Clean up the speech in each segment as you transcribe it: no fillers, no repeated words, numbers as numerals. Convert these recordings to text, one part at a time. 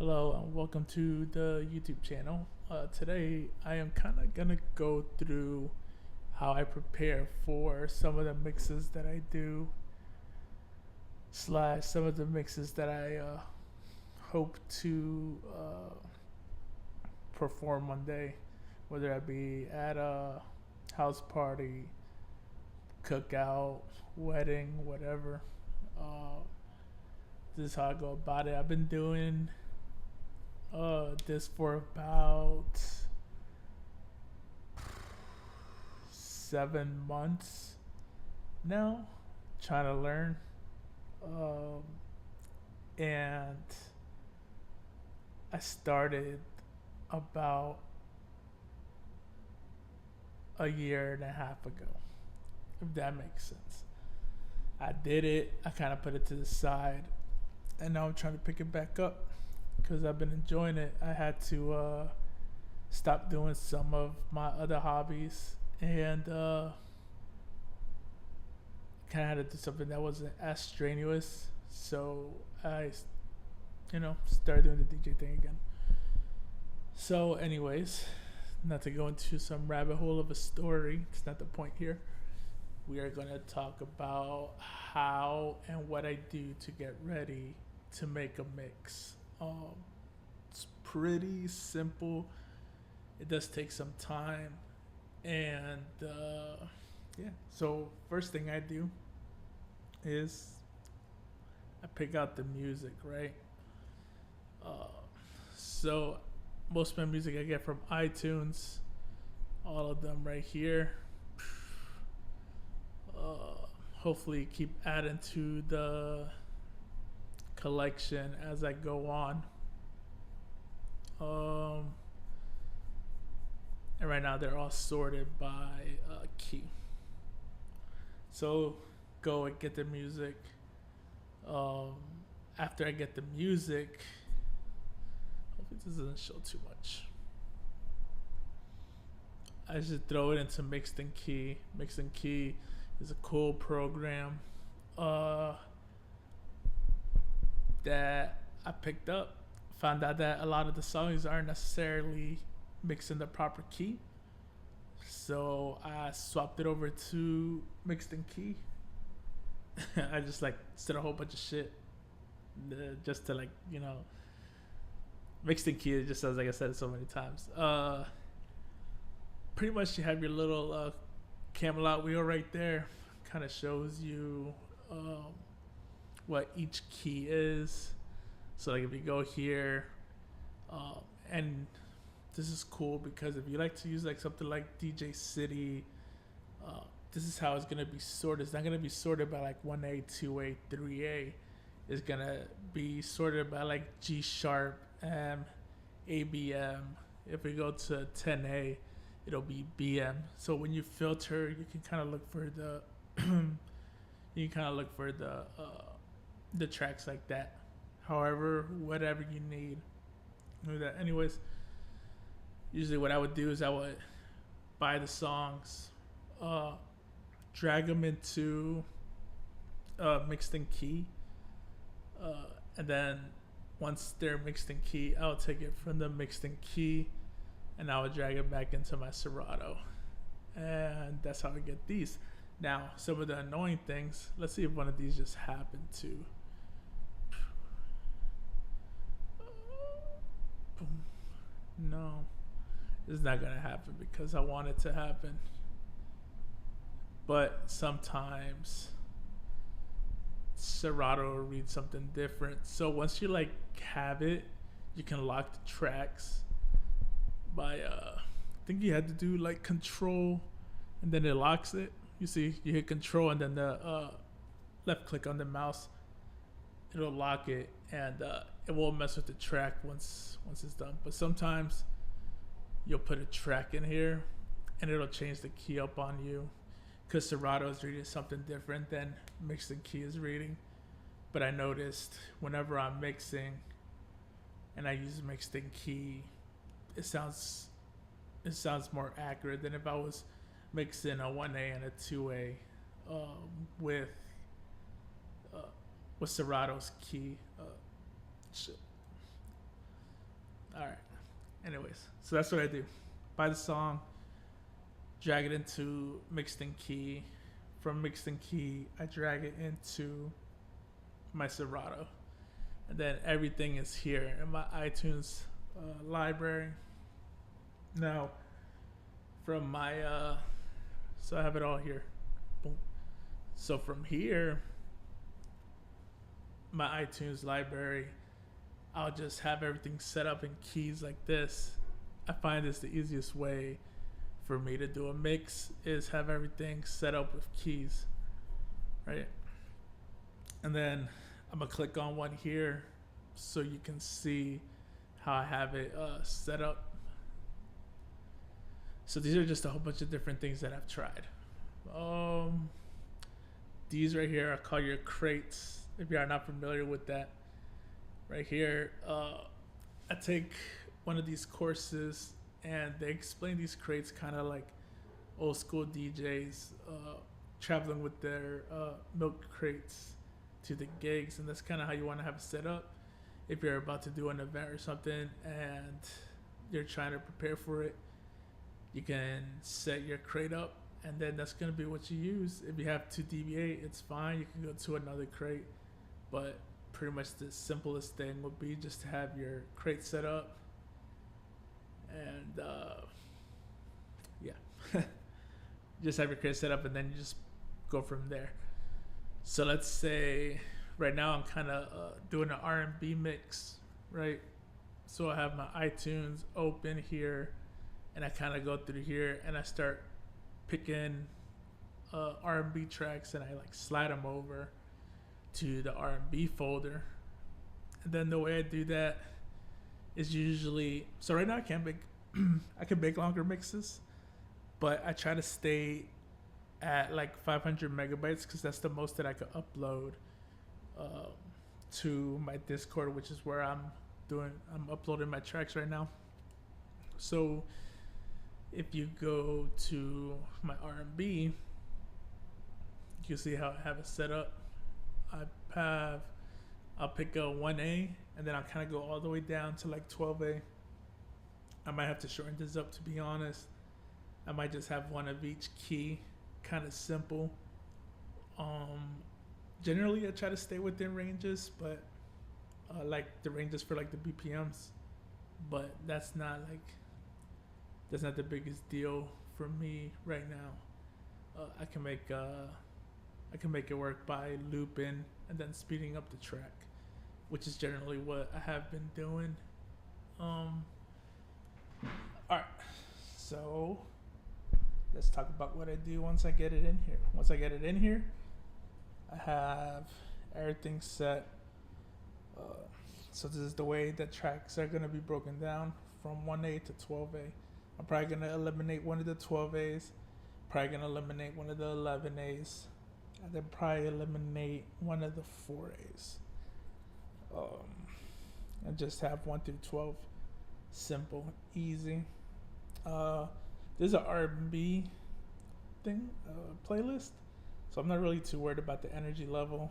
Hello and welcome to the YouTube channel. Today I am kind of gonna go through how I prepare for some of the mixes that I do, slash some of the mixes that I hope to perform one day, whether that be at a house party, cookout, wedding, whatever. Uh, this is how I go about it. I've been doing this for about 7 months now, trying to learn. Um, and I started about a year and a half ago, if that makes sense. I did it, I kind of put it to the side, and now I'm trying to pick it back up because I've been enjoying it. I had to stop doing some of my other hobbies and kind of had to do something that wasn't as strenuous. So I, started doing the DJ thing again. So, anyways, not to go into some rabbit hole of a story, it's not the point here. We are going to talk about how and what I do to get ready to make a mix. It's pretty simple. It does take some time, and yeah. So first thing I do is I pick out the music, right? Uh, so most of my music I get from iTunes, all of them right here. Hopefully keep adding to the collection as I go on. Um, and right now they're all sorted by key. So go and get the music. Um, After I get the music, hopefully this doesn't show too much. I just throw it into Mixed in Key. Mixed in Key is a cool program that I picked up. Found out that a lot of the songs aren't necessarily mixed in the proper key. So I swapped it over to Mixed in Key. I just like said a whole bunch of shit just to Mixed in Key. It just sounds like I said it so many times. Pretty much you have your little Camelot wheel right there. Kind of shows you what each key is. So like if you go here, and this is cool because if you like to use like something like DJ City, this is how it's gonna be sorted. It's not gonna be sorted by like 1A, 2A, 3A. It's gonna be sorted by like G sharp, M, ABM. If we go to 10A, it'll be BM. So when you filter, you can kind of look for the the tracks like that. However, whatever you need. Do that. Anyways, usually what I would do is I would buy the songs, drag them into Mixed in Key, and then once they're Mixed in Key, I'll take it from the Mixed in Key and I would drag it back into my Serato. And that's how I get these. Now, some of the annoying things, let's see if one of these just happened to. No, it's not gonna happen because I want it to happen. But sometimes Serato will read something different. So once you like have it, you can lock the tracks by I think you had to do like control and then it locks it. You see, you hit control and then the left click on the mouse, it'll lock it and it won't mess with the track once it's done. But sometimes you'll put a track in here and it'll change the key up on you because Serato is reading something different than Mixed in Key is reading. But I noticed whenever I'm mixing and I use Mixed in Key, it sounds more accurate than if I was mixing a 1A and a 2A with Serato's key. Shit. All right. Anyways, so that's what I do. Buy the song, drag it into mixed in key. From mixed in key, I drag it into my Serato, and then everything is here in my iTunes library. Now, from my so I have it all here. Boom. So from here, my iTunes library, I'll just have everything set up in keys like this. I find this the easiest way for me to do a mix is have everything set up with keys, right? And then I'm gonna click on one here so you can see how I have it set up. So these are just a whole bunch of different things that I've tried. These right here I call your crates. If you are not familiar with that, right here, I take one of these courses and they explain these crates kind of like old school DJs traveling with their milk crates to the gigs, and that's kind of how you want to have it set up if you're about to do an event or something and you're trying to prepare for it. You can set your crate up and then that's going to be what you use. If you have to deviate, it's fine, you can go to another crate, but pretty much the simplest thing would be just to have your crate set up and yeah. Just have your crate set up and then you just go from there. So let's say right now I'm kind of doing an R&B mix, right? So I have my iTunes open here and I kind of go through here and I start picking R&B tracks and I like slide them over to the R&B folder. And then the way I do that is usually, so right now I can't make I can make longer mixes, but I try to stay at like 500 megabytes because that's the most that I could upload to my Discord, which is where I'm uploading my tracks right now. So if you go to my R&B, you can see how I have it set up. I'll pick a 1A and then I'll kind of go all the way down to like 12A. I might have to shorten this up, to be honest. I might just have one of each key, kind of simple. Generally I try to stay within ranges, but like the ranges for like the BPMs, but that's not the biggest deal for me right now. I can make it work by looping and then speeding up the track, which is generally what I have been doing. Alright, so let's talk about what I do once I get it in here. Once I get it in here, I have everything set. So this is the way that tracks are going to be broken down from 1A to 12A. I'm probably going to eliminate one of the 12As, probably going to eliminate one of the 11As, and then probably eliminate one of the 4As. And just have 1 through 12. Simple, easy. There's an R&B thing, playlist, so I'm not really too worried about the energy level.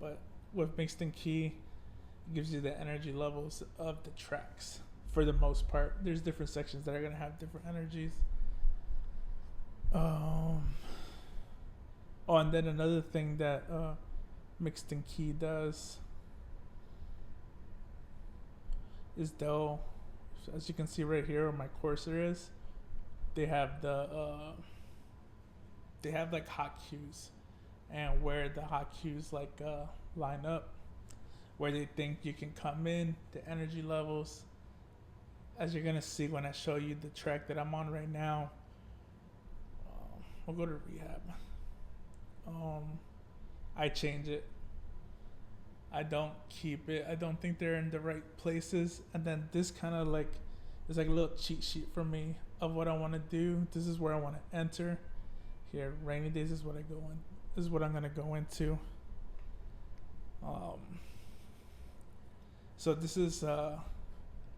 But with mixed in key, it gives you the energy levels of the tracks for the most part. There's different sections that are gonna have different energies. Oh, and then another thing that mixed in key does is they'll, as you can see right here where my cursor is, they have like hot cues, and where the hot cues like line up, where they think you can come in, the energy levels, as you're gonna see when I show you the track that I'm on right now. We'll go to rehab. I change it. I don't keep it. I don't think they're in the right places. And then this kind of like is like a little cheat sheet for me of what I want to do. This is where I want to enter. Here, rainy days is what I go in. This is what I'm gonna go into. So this is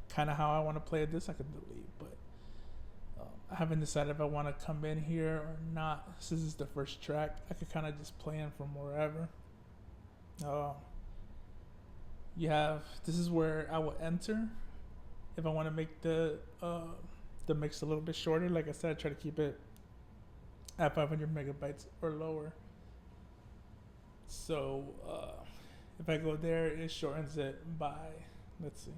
kind of how I want to play this. I could delete, but I haven't decided if I want to come in here or not. Since this is the first track, I could kind of just play in from wherever. You have, this is where I will enter if I want to make the mix a little bit shorter. Like I said, I try to keep it at 500 megabytes or lower. So if I go there, it shortens it by, let's see,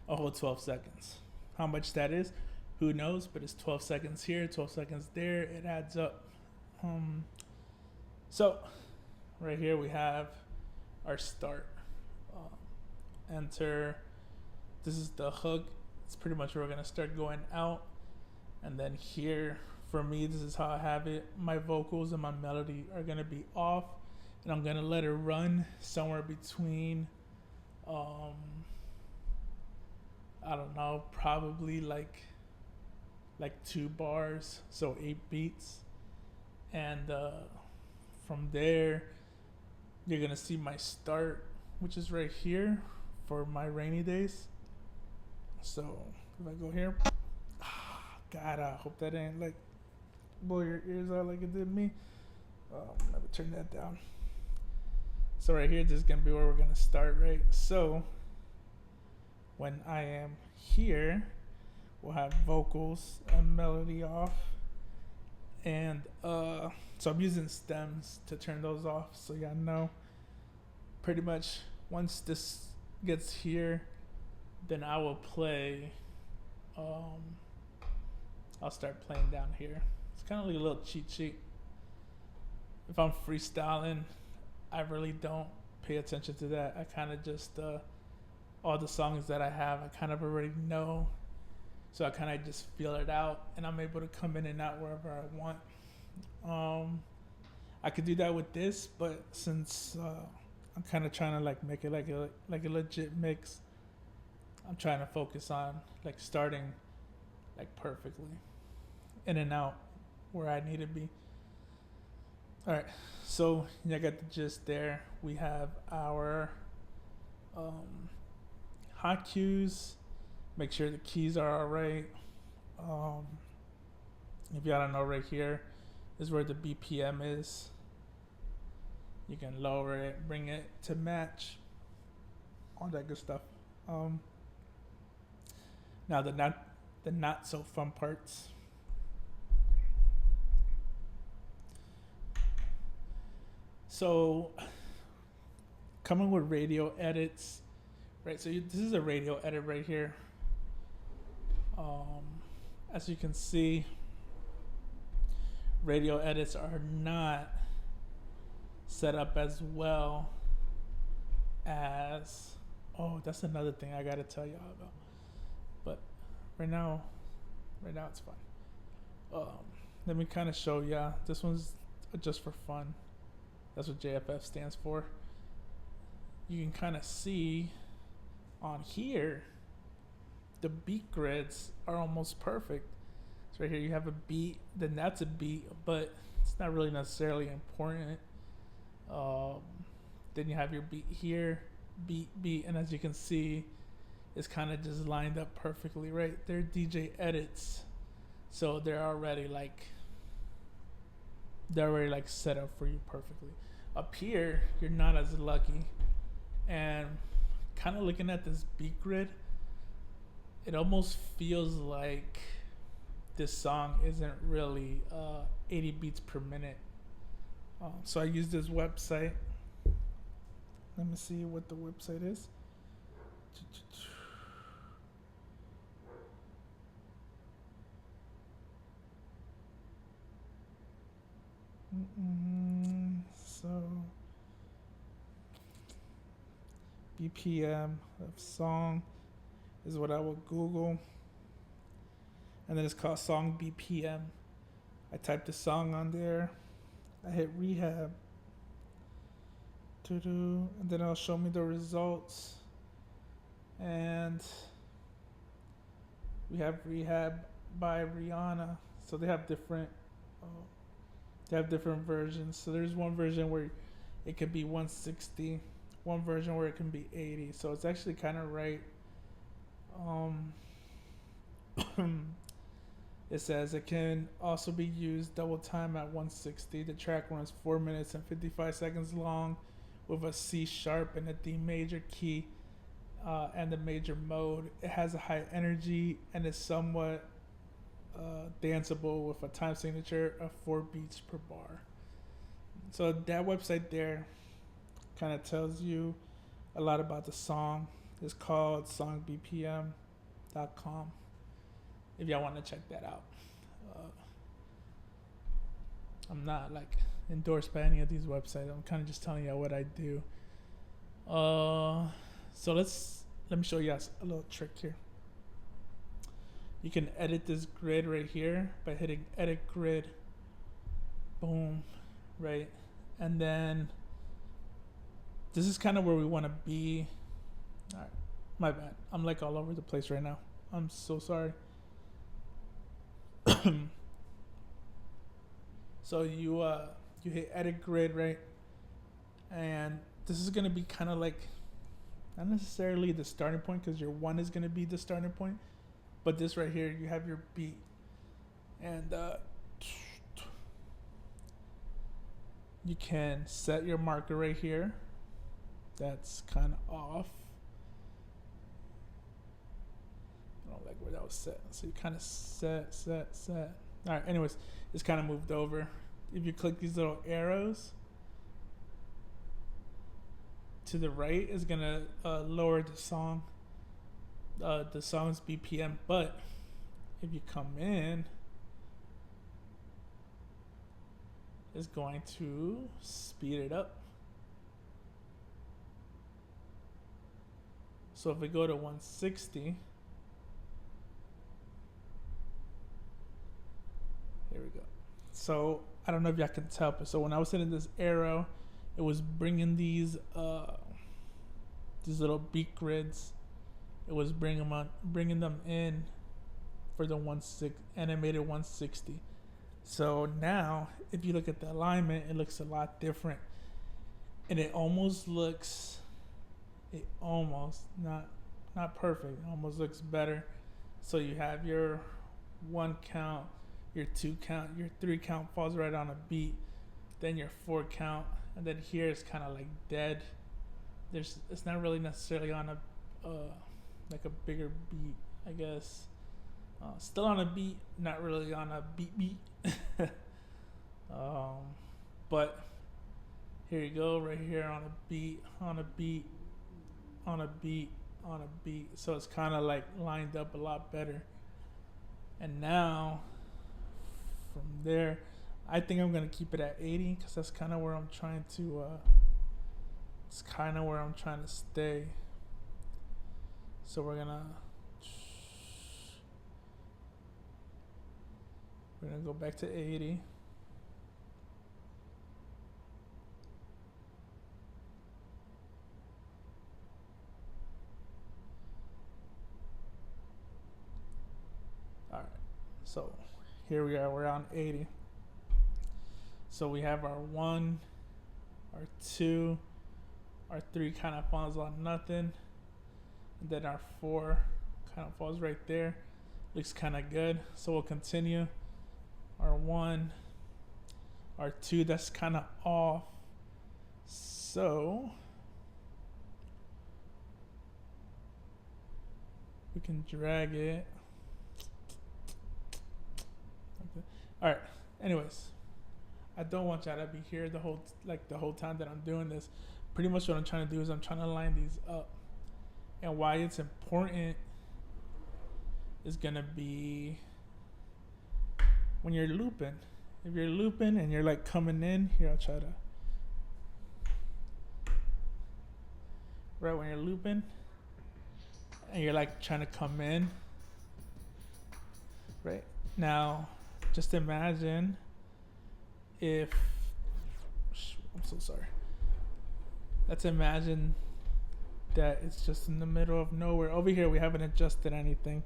a whole 12 seconds. How much that is, who knows? But it's 12 seconds here, 12 seconds there. It adds up. So right here we have our start. Enter. This is the hook. It's pretty much where we're gonna start going out. And then here, for me, this is how I have it. My vocals and my melody are gonna be off, and I'm gonna let it run somewhere between, I don't know, probably like 2 bars, so 8 beats, and from there, you're gonna see my start, which is right here for my rainy days. So if I go here, God, I hope that ain't like blow your ears out like it did me. Let me turn that down. So right here, this is gonna be where we're gonna start, right? So when I am here, we'll have vocals and melody off, and so I'm using stems to turn those off, so y'all know. Pretty much once this gets here, then I will play. I'll start playing down here. It's kind of like a little cheat sheet. If I'm freestyling, I really don't pay attention to that. I kind of just all the songs that I have, I kind of already know, so I kind of just feel it out, and I'm able to come in and out wherever I want. I could do that with this, but since I'm kind of trying to like make it like a legit mix, I'm trying to focus on like starting like perfectly in and out where I need to be. All right, so I got the gist there. We have our hot cues. Make sure the keys are all right. If y'all don't know, right here is where the BPM is. You can lower it, bring it to match, all that good stuff. Now the not so fun parts. So coming with radio edits, right? So this is a radio edit right here. As you can see, radio edits are not set up as well as, oh, that's another thing I gotta tell y'all about. But right now it's fine. Let me kind of show ya. This one's just for fun. That's what JFF stands for. You can kind of see on here, the beat grids are almost perfect. So right here you have a beat, then that's a beat, but it's not really necessarily important. Then you have your beat here, beat, and as you can see, it's kind of just lined up perfectly, right? They're DJ edits, so they're already like set up for you perfectly. Up here, you're not as lucky, and kind of looking at this beat grid, it almost feels like this song isn't really 80 beats per minute. So I use this website. Let me see what the website is. So BPM of song is what I will Google, and then it's called song BPM. I type the song on there, I hit rehab, and then it'll show me the results. And we have Rehab by Rihanna, so they have different versions. So there's one version where it could be 160, one version where it can be 80, so it's actually kind of right. It says it can also be used double time at 160. The track runs 4 minutes and 55 seconds long with a C sharp and a D major key, and the major mode. It has a high energy and is somewhat danceable with a time signature of 4 beats per bar. So that website there kind of tells you a lot about the song. It's called songbpm.com if y'all want to check that out. I'm not like endorsed by any of these websites. I'm kind of just telling y'all what I do. So let me show you guys a little trick here. You can edit this grid right here by hitting edit grid. Boom, right? And then this is kind of where we want to be. All right, my bad. I'm like all over the place right now. I'm so sorry. So you hit edit grid, right? And this is gonna be kind of like not necessarily the starting point, because your 1 is gonna be the starting point, but this right here, you have your beat, and you can set your marker right here. That's kind of off. I don't like where that was set. So you kind of set. All right, anyways, it's kind of moved over. If you click these little arrows to the right, is gonna lower the song's BPM. But if you come in, it's going to speed it up. So if we go to 160, here we go. So I don't know if y'all can tell, but so when I was hitting this arrow, it was bringing these little beat grids. It was bringing them in for the animated 160. So now, if you look at the alignment, it looks a lot different, and it almost looks, not perfect. It almost looks better. So you have your 1 count, your 2 count, your 3 count falls right on a beat, then your 4 count, and then here it's kind of like dead. It's not really necessarily on a like a bigger beat, I guess. Still on a beat, not really on a beat. But here you go, right here on a beat, on a beat, on a beat, on a beat. So it's kind of like lined up a lot better. And now from there, I think I'm gonna keep it at 80, because that's kind of where I'm trying to. It's kind of where I'm trying to stay. So we're gonna go back to 80. All right. So here we are. We're on 80. So we have our 1, our 2, our 3 kind of falls on nothing, and then our 4 kind of falls right there. Looks kind of good. So we'll continue. Our 1, our 2, that's kind of off. So we can drag it. Okay. All right. Anyways, I don't want y'all to be here the whole time that I'm doing this. Pretty much what I'm trying to do is I'm trying to line these up. And why it's important is gonna be when you're looping. If you're looping and you're like coming in, here I'll try to. Right when you're looping and you're like trying to come in. Right? Now, just imagine if, I'm so sorry. Let's imagine that it's just in the middle of nowhere. Over here, we haven't adjusted anything.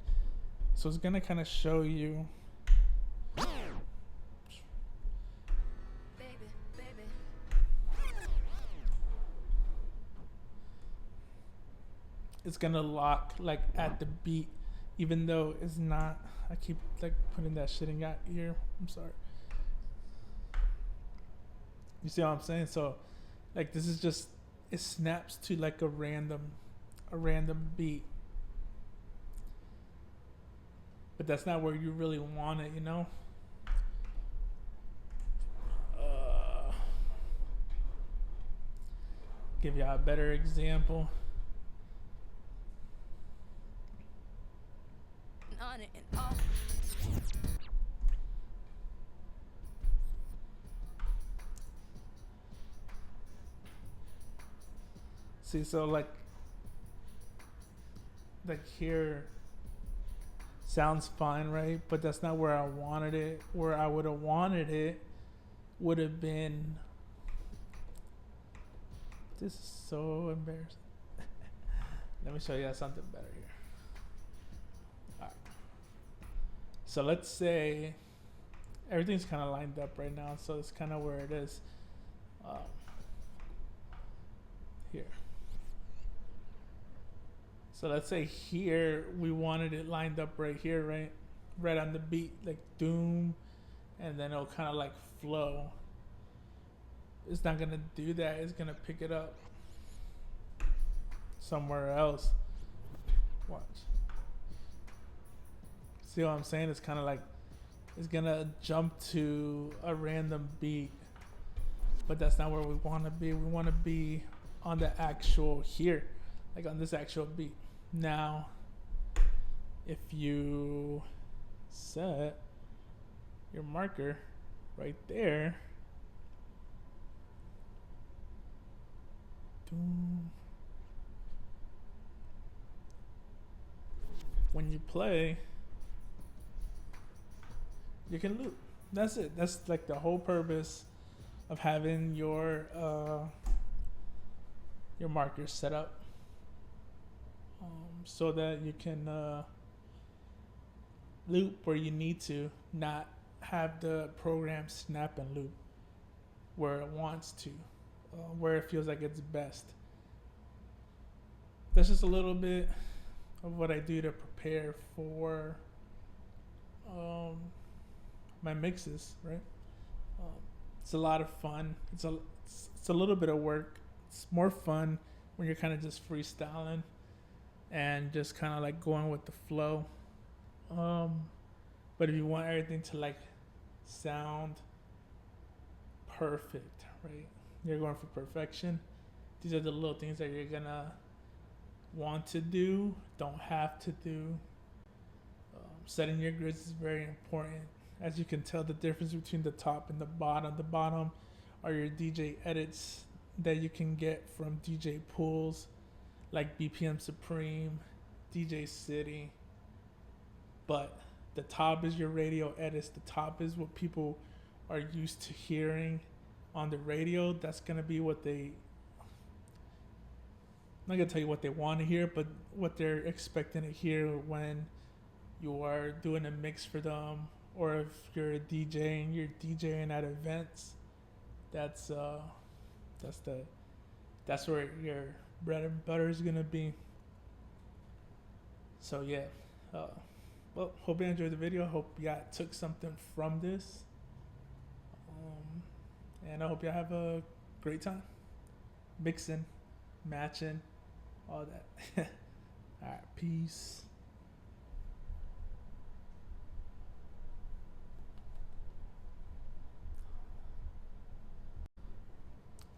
So it's gonna kind of show you. It's gonna lock like at the beat, even though it's not. I keep like putting that shit in your ear. I'm sorry. You see what I'm saying? So like this is just it snaps to like a random beat. But that's not where you really want it, you know? Uh, Give you a better example. On it and off. See, so like here sounds fine, right? But that's not where I wanted it. Where I would have wanted it would have been. This is so embarrassing. Let me show you something better here. All right. So let's say everything's kind of lined up right now, so it's kind of where it is. Um, Here. So let's say here we wanted it lined up right here, right? Right on the beat, like doom, and then it'll kind of like flow. It's not gonna do that. It's gonna pick it up somewhere else. Watch. See what I'm saying? It's kind of like it's gonna jump to a random beat, but that's not where we want to be. We want to be on the actual here, like on this actual beat. Now, if you set your marker right there, when you play, you can loop. That's it. That's like the whole purpose of having your markers set up, so that you can loop where you need to, not have the program snap and loop where it wants to, where it feels like it's best. That's just a little bit of what I do to prepare for my mixes, right? It's a lot of fun. It's a little bit of work. It's more fun when you're kind of just freestyling and just kind of like going with the flow. But if you want everything to like sound perfect, right? You're going for perfection. These are the little things that you're gonna want to do, don't have to do. Setting your grids is very important. As you can tell, the difference between the top and the bottom are your DJ edits that you can get from DJ pools like BPM Supreme, DJ City. But the top is your radio edits. The top is what people are used to hearing on the radio. That's going to be what I'm not going to tell you what they want to hear, but what they're expecting to hear when you are doing a mix for them, or if you're a DJ and you're DJing at events. That's where your bread and butter is gonna be. So yeah, well, hope you enjoyed the video. Hope y'all took something from this, and I hope y'all have a great time mixing, matching, all that. All right, peace.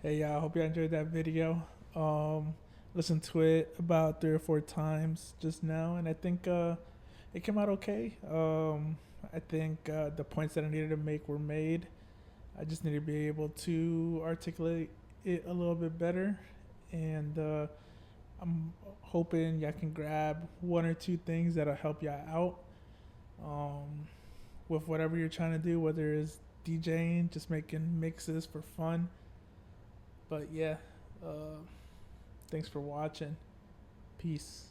Hey y'all, hope you enjoyed that video. Listened to it about 3 or 4 times just now, and I think it came out okay. I think the points that I needed to make were made. I just need to be able to articulate it a little bit better, and I'm hoping y'all can grab 1 or 2 things that'll help y'all out with whatever you're trying to do, whether it's DJing, just making mixes for fun. But yeah, thanks for watching. Peace.